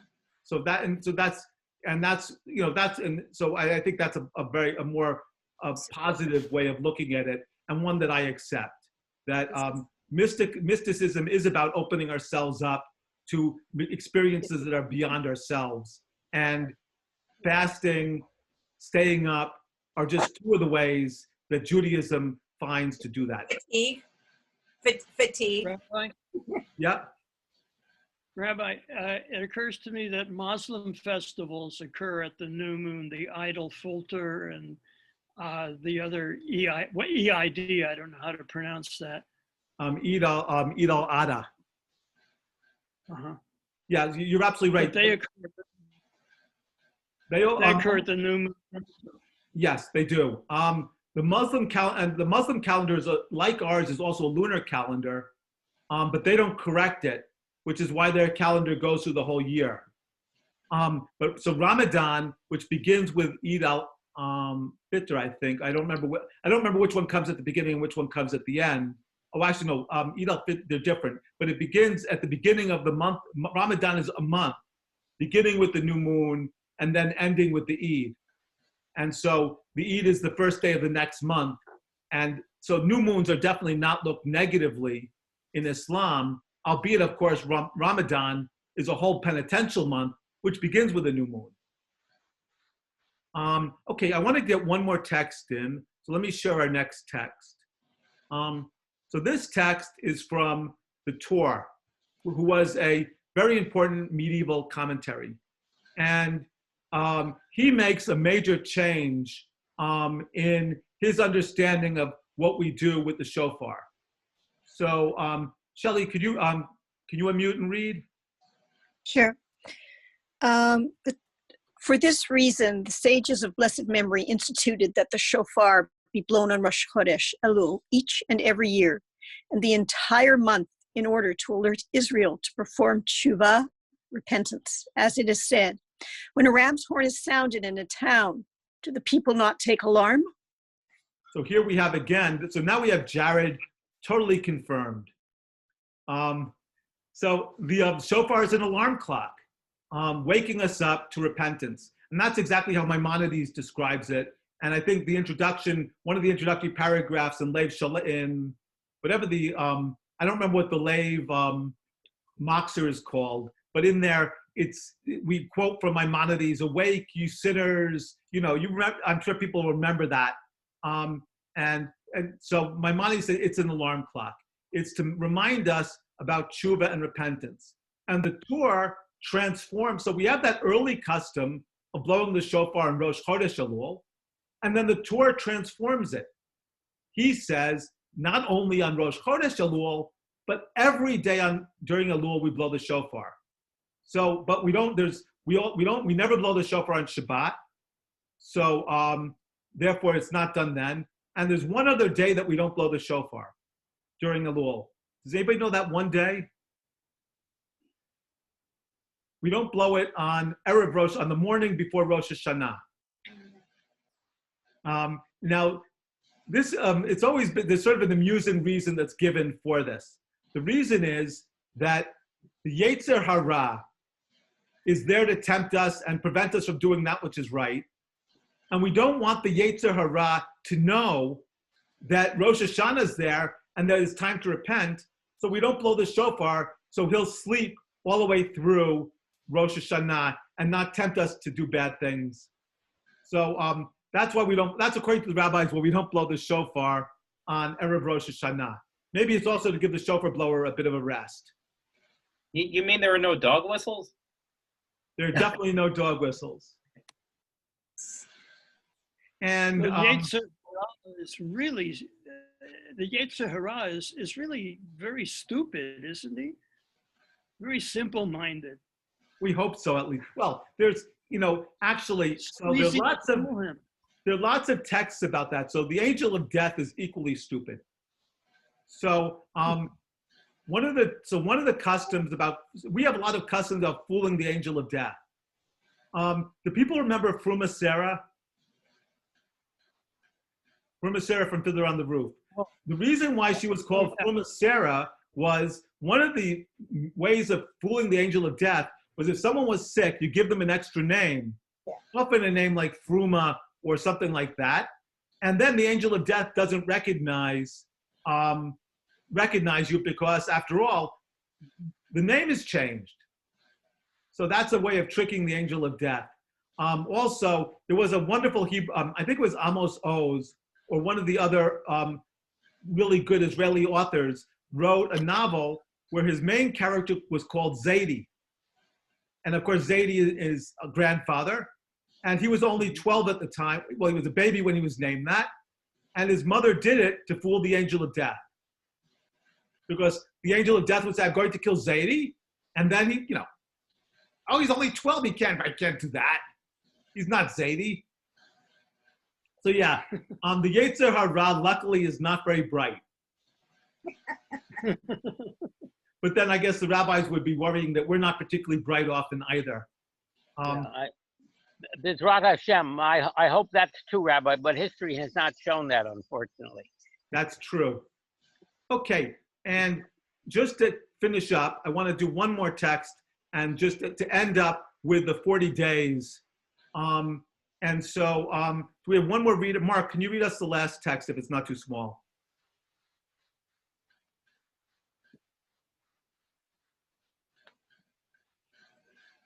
So I think that's a more positive way of looking at it, and one that I accept. That mysticism is about opening ourselves up to experiences that are beyond ourselves, and fasting, staying up are just 2 of the ways that Judaism finds to do that. Fatigue. Yep. Rabbi, it occurs to me that Muslim festivals occur at the new moon, the Eid al-Fitr and the other EID, I don't know how to pronounce that. Eid al-Adha. Uh-huh. Yeah, you're absolutely right. But they occur at the new moon. Yes, they do. The Muslim calendar is like ours, is also a lunar calendar, but they don't correct it, which is why their calendar goes through the whole year. But so Ramadan, which begins with Eid al-Fitr, I think. I don't remember which one comes at the beginning and which one comes at the end. Oh, actually, no. Eid al-Fitr, they're different, but it begins at the beginning of the month. Ramadan is a month, beginning with the new moon and then ending with the Eid. And so the Eid is the first day of the next month. And so new moons are definitely not looked negatively in Islam, albeit, of course, Ramadan is a whole penitential month, which begins with a new moon. Okay, I want to get one more text in. So let me share our next text. So this text is from the Torah, who was a very important medieval commentary. And he makes a major change in his understanding of what we do with the shofar. So, Shelley, can you unmute and read? Sure. For this reason, the sages of blessed memory instituted that the shofar be blown on Rosh Chodesh, Elul, each and every year, and the entire month, in order to alert Israel to perform tshuva, repentance. As it is said, when a ram's horn is sounded in a town, do the people not take alarm? So here we have again, so now we have Jared totally confirmed. So the shofar is an alarm clock, waking us up to repentance. And that's exactly how Maimonides describes it. And I think the introduction, one of the introductory paragraphs in Lev Shalom, in whatever the, I don't remember what the Lev Moxer is called, but in there, we quote from Maimonides, awake, you sinners, I'm sure people remember that. And so Maimonides said it's an alarm clock. It's to remind us about tshuva and repentance. And the Torah transforms, so we have that early custom of blowing the shofar in Rosh Chodesh Elul, and then the Torah transforms it. He says, not only on Rosh Chodesh Elul, but every day during Elul we blow the shofar. So, but we never blow the shofar on Shabbat. So, therefore it's not done then. And there's one other day that we don't blow the shofar during Elul. Does anybody know that one day? We don't blow it on Erev Rosh, on the morning before Rosh Hashanah. Now, this, it's always been, there's sort of an amusing reason that's given for this. The reason is that the Yetzer Hara is there to tempt us and prevent us from doing that which is right. And we don't want the Yetzer Hara to know that Rosh Hashanah is there and that it's time to repent. So we don't blow the shofar, so he'll sleep all the way through Rosh Hashanah and not tempt us to do bad things. So that's why that's according to the rabbis, why we don't blow the shofar on Erev Rosh Hashanah. Maybe it's also to give the shofar blower a bit of a rest. You mean there are no dog whistles? There are definitely no dog whistles. And the Yetzer Hara is really, the Yetzer Hara is really very stupid, isn't he? Very simple-minded. We hope so, at least. Well, there's, actually, so there are lots of texts about that. So the angel of death is equally stupid. So one of the customs we have a lot of customs of fooling the angel of death. Do people remember Fruma Sarah? Fruma Sarah from Fiddler on the Roof. The reason why she was called Fruma Sarah was one of the ways of fooling the angel of death was if someone was sick, you give them an extra name, often a name like Fruma or something like that, and then the angel of death doesn't recognize you because, after all, the name is changed. So that's a way of tricking the angel of death. Also, there was a wonderful Hebrew, I think it was Amos Oz, or one of the other really good Israeli authors, wrote a novel where his main character was called Zaidi. And of course, Zaidi is a grandfather, and he was only 12 at the time. Well, he was a baby when he was named that. And his mother did it to fool the angel of death. Because the angel of death would say, I'm going to kill Zaidi. And then he, oh, he's only 12, I can't do that. He's not Zaidi. So yeah, the Yetzer Hara luckily is not very bright. But then I guess the rabbis would be worrying that we're not particularly bright often either. This Rak Hashem, I hope that's true, Rabbi, but history has not shown that, unfortunately. That's true. Okay, and just to finish up, I want to do one more text, and just to end up with the 40 days. And so we have one more reader. Mark, can you read us the last text if it's not too small?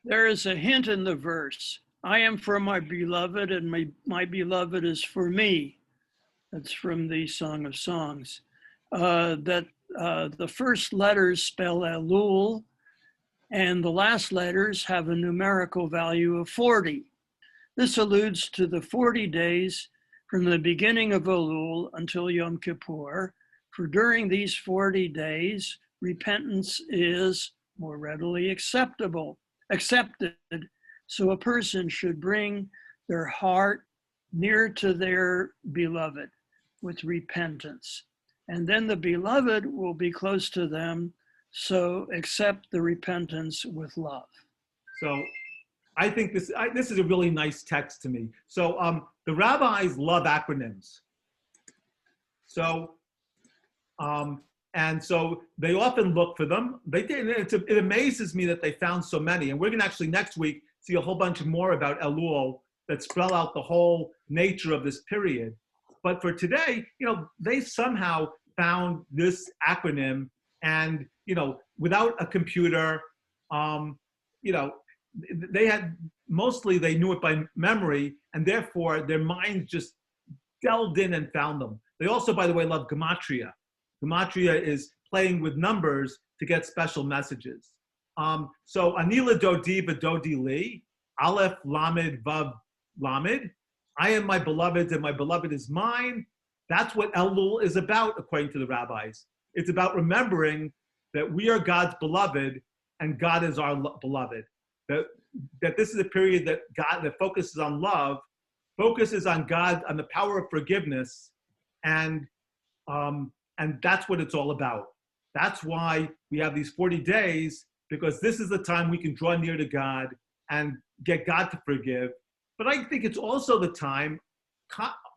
There is a hint in the verse. I am for my beloved, and my beloved is for me. That's from the Song of Songs. The first letters spell Elul, and the last letters have a numerical value of 40. This alludes to the 40 days from the beginning of Elul until Yom Kippur. For during these 40 days, repentance is more readily accepted. So a person should bring their heart near to their beloved with repentance. And then the beloved will be close to them. So accept the repentance with love. So I think this is a really nice text to me. So the rabbis love acronyms. So, and so they often look for them. They did. It amazes me that they found so many. And we're going to actually next week see a whole bunch more about Elul that spell out the whole nature of this period. But for today, they somehow found this acronym, and without a computer, they knew it by memory, and therefore their minds just delved in and found them. They also, by the way, love gematria. Gematria is playing with numbers to get special messages. So Anila Dodi V'Dodi Li, Aleph Lamed Vav Lamed. I am my beloved, and my beloved is mine. That's what Elul is about, according to the rabbis. It's about remembering that we are God's beloved, and God is our beloved. That this is a period that focuses on love, focuses on God, on the power of forgiveness, and that's what it's all about. That's why we have these 40 days, because this is the time we can draw near to God and get God to forgive. But I think it's also the time,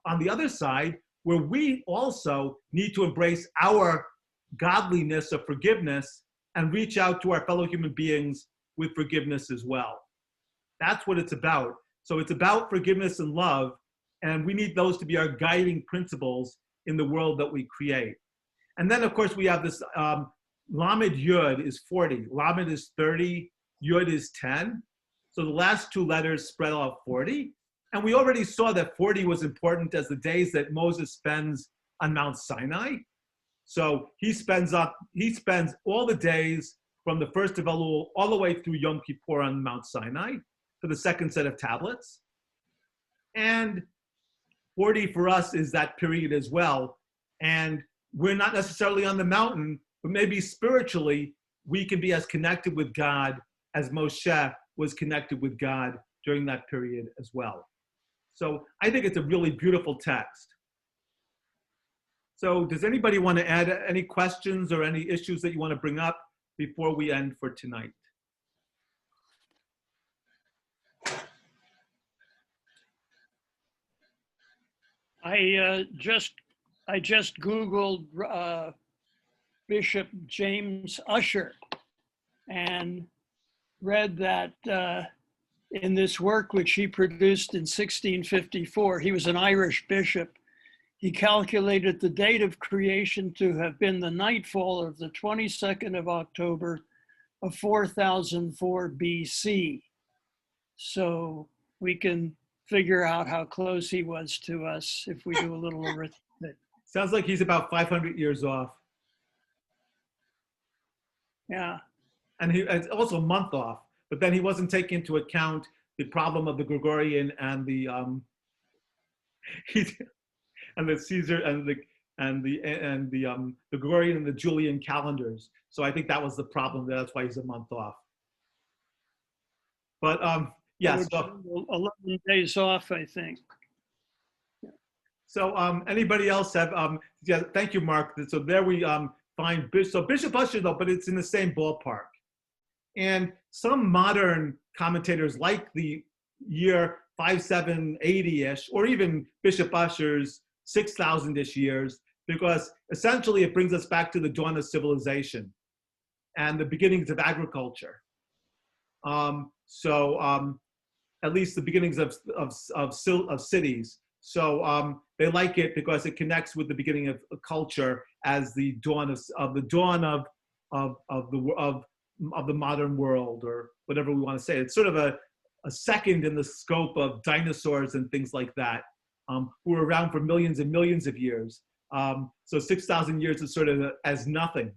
on the other side, where we also need to embrace our godliness of forgiveness and reach out to our fellow human beings with forgiveness as well. That's what it's about. So it's about forgiveness and love, and we need those to be our guiding principles in the world that we create. And then, of course, we have this Lamed Yud is 40. Lamed is 30. Yud is 10. So the last two letters spread out 40. And we already saw that 40 was important as the days that Moses spends on Mount Sinai. So he spends all the days from the first of Elul all the way through Yom Kippur on Mount Sinai for the second set of tablets. And 40 for us is that period as well. And we're not necessarily on the mountain, but maybe spiritually, we can be as connected with God as Moshe was connected with God during that period as well. So I think it's a really beautiful text. So does anybody want to add any questions or any issues that you want to bring up before we end for tonight? I just Googled Bishop James Ussher and read that in this work, which he produced in 1654, he was an Irish bishop. He calculated the date of creation to have been the nightfall of the 22nd of October of 4004 BC. So we can figure out how close he was to us if we do a little arithmetic. Sounds like he's about 500 years off. Yeah. And it's also a month off, but then he wasn't taking into account the problem of the Gregorian and the and the Caesar and the Gregorian and the Julian calendars. So I think that was the problem. That's why he's a month off. But yes. Yeah, so 11 days off, I think. So anybody else have? Yeah, thank you, Mark. So there we find Bishop Usher though, but it's in the same ballpark. And some modern commentators like the year 5780-ish, or even Bishop Usher's 6000-ish years, because essentially it brings us back to the dawn of civilization and the beginnings of agriculture. At least the beginnings of cities. So they like it because it connects with the beginning of culture as the dawn of the modern world, or whatever we want to say. It's sort of a second in the scope of dinosaurs and things like that, who were around for millions and millions of years. So 6,000 years is sort of as nothing.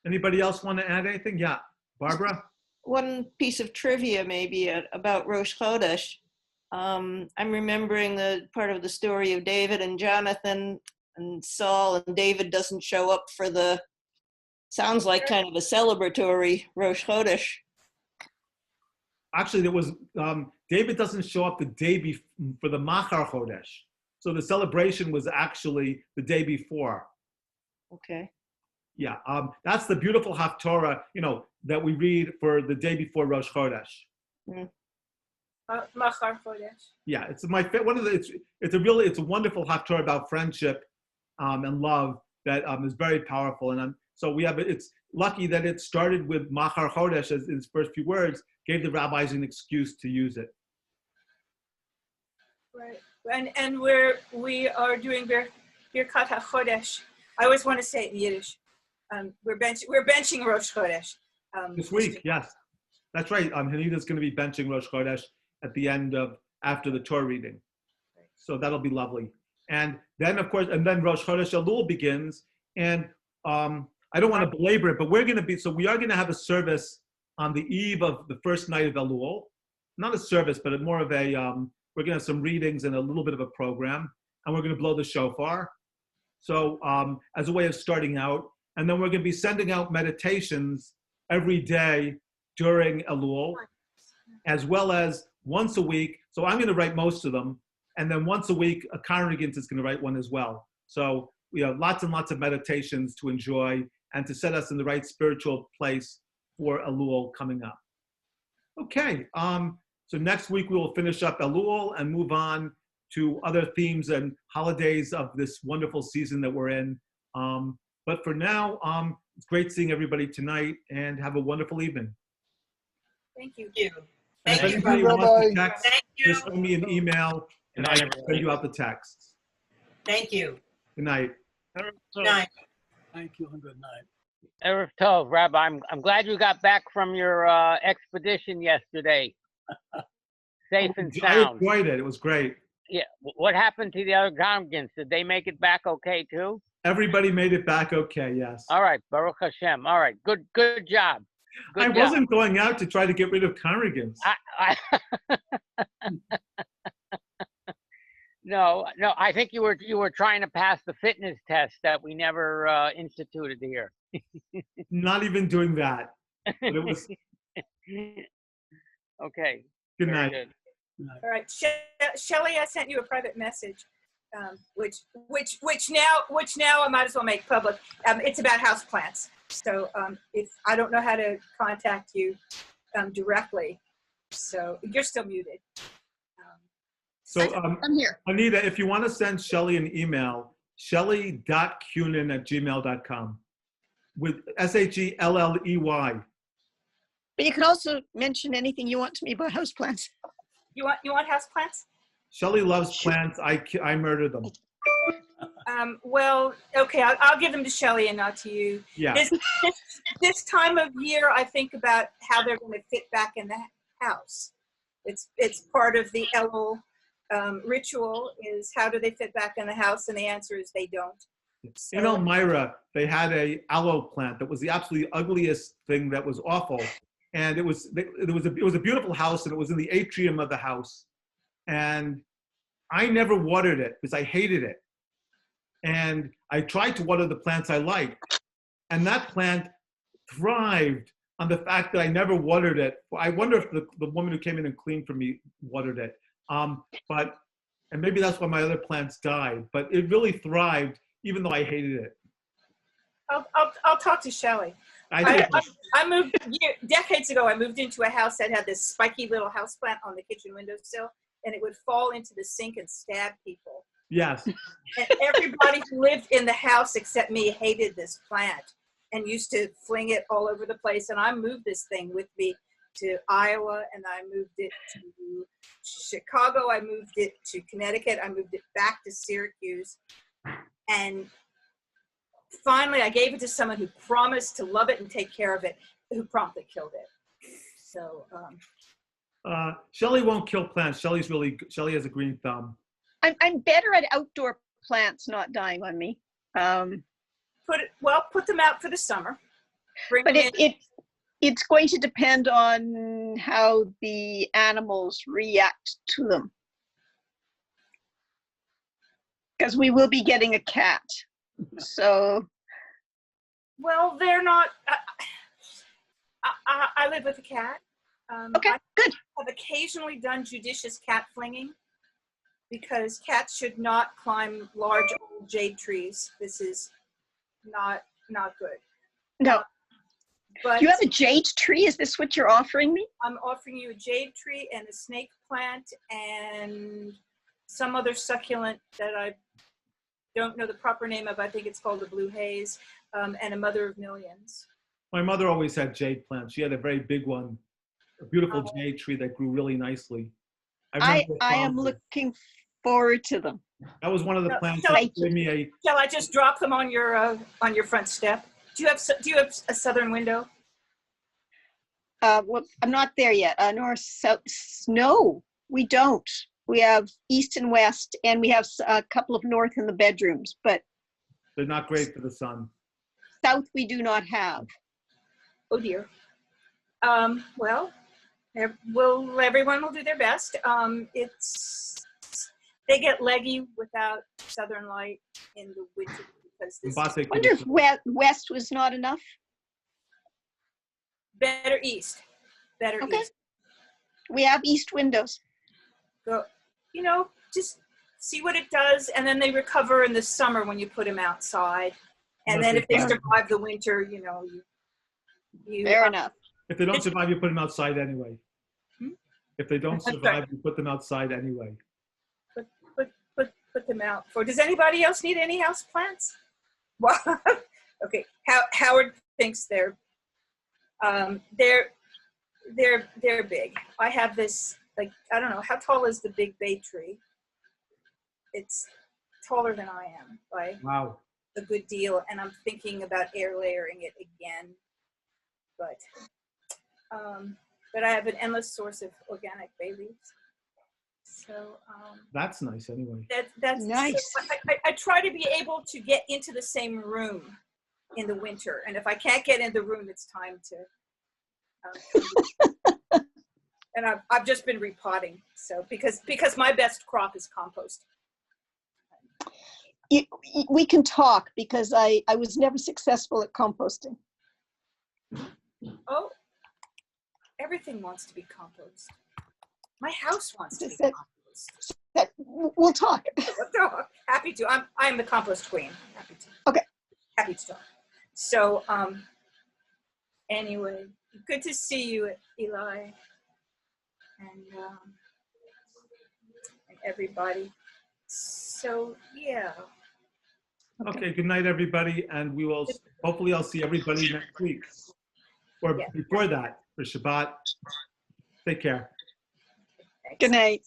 Anybody else want to add anything? Yeah, Barbara? One piece of trivia maybe about Rosh Chodesh. I'm remembering the part of the story of David and Jonathan and Saul, and David doesn't show up for the, sounds like kind of a celebratory Rosh Chodesh. Actually, there was, David doesn't show up the day for the Machar Chodesh. So the celebration was actually the day before. Okay. Yeah, that's the beautiful Haftorah, that we read for the day before Rosh Chodesh. Machar Chodesh. Yeah, it's it's a wonderful Haftorah about friendship and love that is very powerful. And so it's lucky that it started with Machar Chodesh as its first few words, gave the rabbis an excuse to use it. Right, and we are doing Birkat HaChodesh. I always want to say it in Yiddish. We're benching Rosh Chodesh. This week, yes. That's right. Hanida's going to be benching Rosh Chodesh at the end after the Torah reading. So that'll be lovely. And then, of course, Rosh Chodesh Elul begins. And I don't want to belabor it, but we are going to have a service on the eve of the first night of Elul. Not a service, but more of a, we're going to have some readings and a little bit of a program. And we're going to blow the shofar. So as a way of starting out. And then we're going to be sending out meditations every day during Elul, as well as once a week. So I'm going to write most of them. And then once a week, a congregant is going to write one as well. So we have lots and lots of meditations to enjoy and to set us in the right spiritual place for Elul coming up. Okay, so next week we will finish up Elul and move on to other themes and holidays of this wonderful season that we're in. But for now, it's great seeing everybody tonight, and have a wonderful evening. Thank you. If anybody wants to text, just send me an email, and I can send you out the texts. Thank you. Good night. Good night. Thank you and good night. Erev Tov, Rabbi. I'm glad you got back from your expedition yesterday, safe and sound. I enjoyed it. It was great. Yeah. What happened to the other congregants? Did they make it back okay too? Everybody made it back okay. Yes. All right. Baruch Hashem. All right. Good job. Good job. Wasn't going out to try to get rid of congregants. No. I think you were trying to pass the fitness test that we never instituted here. Not even doing that. But it was. Okay. Good night. Good. All right, Shelley, I sent you a private message, which now I might as well make public. It's about houseplants. So if I don't know how to contact you directly, so you're still muted. So I'm here. Anita, if you want to send Shelley an email, shelley.kunin@gmail.com with SHELLEY. But you can also mention anything you want to me about houseplants. You want houseplants? Shelley loves plants. I murder them. Well, okay, I'll give them to Shelley and not to you. Yeah. This time of year, I think about how they're going to fit back in the house. It's part of the Elul ritual is how do they fit back in the house, and the answer is they don't. In Elmira, they had a aloe plant that was the absolutely ugliest thing that was awful. And it was a beautiful house, and it was in the atrium of the house. And I never watered it because I hated it. And I tried to water the plants I liked. And that plant thrived on the fact that I never watered it. I wonder if the woman who came in and cleaned for me watered it. And maybe that's why my other plants died. But it really thrived, even though I hated it. I'll talk to Shelley. I moved decades ago. I moved into a house that had this spiky little houseplant on the kitchen windowsill, and it would fall into the sink and stab people. Yes. And everybody who lived in the house except me hated this plant and used to fling it all over the place. And I moved this thing with me to Iowa, and I moved it to Chicago. I moved it to Connecticut. I moved it back to Syracuse. And finally, I gave it to someone who promised to love it and take care of it, who promptly killed it. So, Shelley won't kill plants. Shelley has a green thumb. I'm better at outdoor plants not dying on me. Put them out for the summer. But it's going to depend on how the animals react to them. Because we will be getting a cat. So. Well, they're not. I live with a cat. Okay, good. I've occasionally done judicious cat flinging because cats should not climb large old jade trees. This is not good. No. But you have a jade tree? Is this what you're offering me? I'm offering you a jade tree and a snake plant and some other succulent that I don't know the proper name of. I think it's called the blue haze, and a mother of millions. My mother always had jade plants. She had a very big one, a beautiful jade tree that grew really nicely. I am looking forward to them. That was one of the plants Shall that gave me a. Shall I just drop them on your front step? Do you have a southern window? Well, I'm not there yet. North, south. No, we don't. We have east and west, and we have a couple of north in the bedrooms, but they're not great for the sun. South we do not have. Oh dear. Well, everyone will do their best. They get leggy without southern light in the winter because I wonder if west was not enough. Better east. Better east. We have east windows. Go, just see what it does, and then they recover in the summer when you put them outside. And then if they survive the winter, you fair enough. If they don't survive, you put them outside anyway. If they don't survive, you put them outside anyway. Put them out for. Does anybody else need any house plants? Well, okay. Howard thinks they're big. I have this, like, I don't know, how tall is the big bay tree? It's taller than I am by a good deal, and I'm thinking about air layering it again. But I have an endless source of organic bay leaves. So that's nice anyway. That's nice. So I try to be able to get into the same room in the winter, and if I can't get in the room, it's time to. And I've just been repotting, so because my best crop is compost. We can talk because I was never successful at composting. Oh, everything wants to be compost. My house wants to be compost. We'll talk. Happy to. I'm the compost queen. Happy to. Okay. Happy to talk. So anyway, good to see you, Eli, and everybody. So yeah. Okay. Good night, everybody, and we will. Hopefully, I'll see everybody next week, or before that for Shabbat. Take care. Good night.